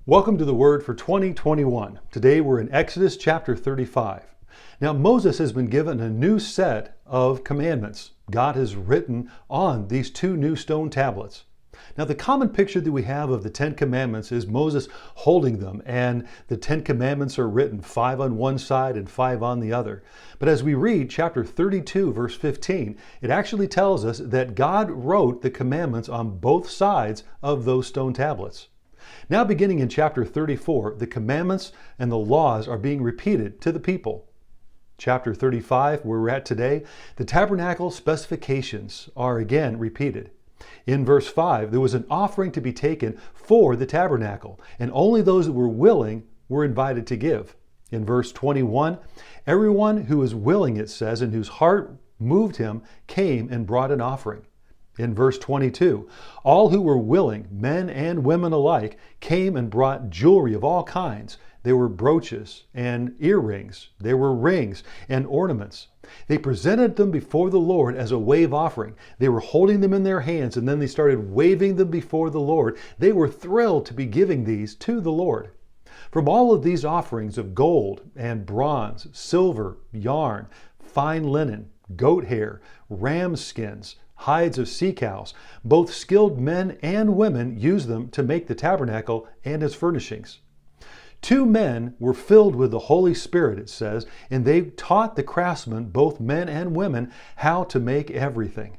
Welcome to the Word for 2021. Today we're in Exodus chapter 35. Now Moses has been given a new set of commandments. God has written on these two new stone tablets. Now the common picture that we have of the Ten Commandments is Moses holding them, and the Ten Commandments are written, 5 on one side and 5 on the other. But as we read chapter 32 verse 15, it actually tells us that God wrote the commandments on both sides of those stone tablets. Now beginning in chapter 34, the commandments and the laws are being repeated to the people. Chapter 35, where we're at today, the tabernacle specifications are again repeated. In verse 5, there was an offering to be taken for the tabernacle, and only those that were willing were invited to give. In verse 21, everyone who was willing, it says, and whose heart moved him, came and brought an offering. In verse 22, all who were willing, men and women alike, came and brought jewelry of all kinds. There were brooches and earrings. There were rings and ornaments. They presented them before the Lord as a wave offering. They were holding them in their hands, and then they started waving them before the Lord. They were thrilled to be giving these to the Lord. From all of these offerings of gold and bronze, silver, yarn, fine linen, goat hair, ram skins, hides of sea cows, both skilled men and women used them to make the tabernacle and its furnishings. 2 men were filled with the Holy Spirit, it says, and they taught the craftsmen, both men and women, how to make everything.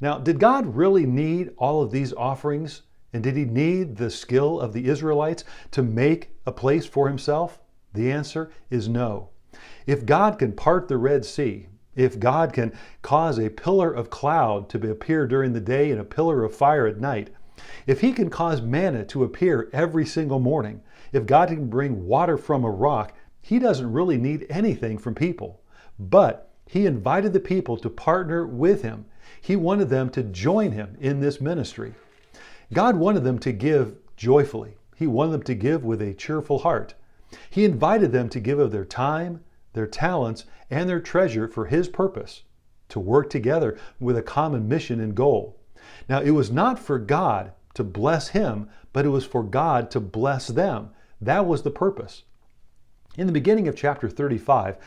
Now, did God really need all of these offerings? And did he need the skill of the Israelites to make a place for himself? The answer is no. If God can part the Red Sea, if God can cause a pillar of cloud to appear during the day and a pillar of fire at night, if he can cause manna to appear every single morning, if God can bring water from a rock, he doesn't really need anything from people. But he invited the people to partner with him. He wanted them to join him in this ministry. God wanted them to give joyfully. He wanted them to give with a cheerful heart. He invited them to give of their time, their talents, and their treasure for his purpose, to work together with a common mission and goal. Now, it was not for God to bless him, but it was for God to bless them. That was the purpose. In the beginning of chapter 35,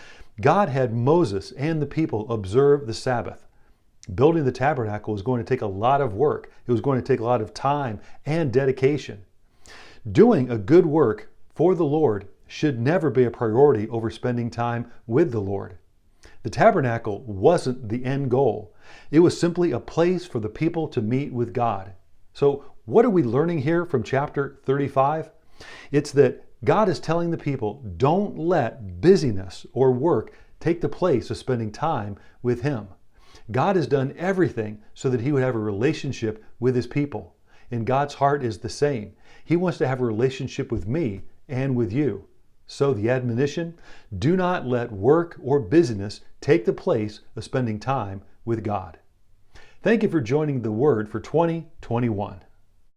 God had Moses and the people observe the Sabbath. Building the tabernacle was going to take a lot of work. It was going to take a lot of time and dedication. Doing a good work for the Lord should never be a priority over spending time with the Lord. The tabernacle wasn't the end goal. It was simply a place for the people to meet with God. So what are we learning here from chapter 35? It's that God is telling the people, don't let busyness or work take the place of spending time with him. God has done everything so that he would have a relationship with his people. And God's heart is the same. He wants to have a relationship with me and with you. So the admonition, do not let work or busyness take the place of spending time with God. Thank you for joining the Word for 2021.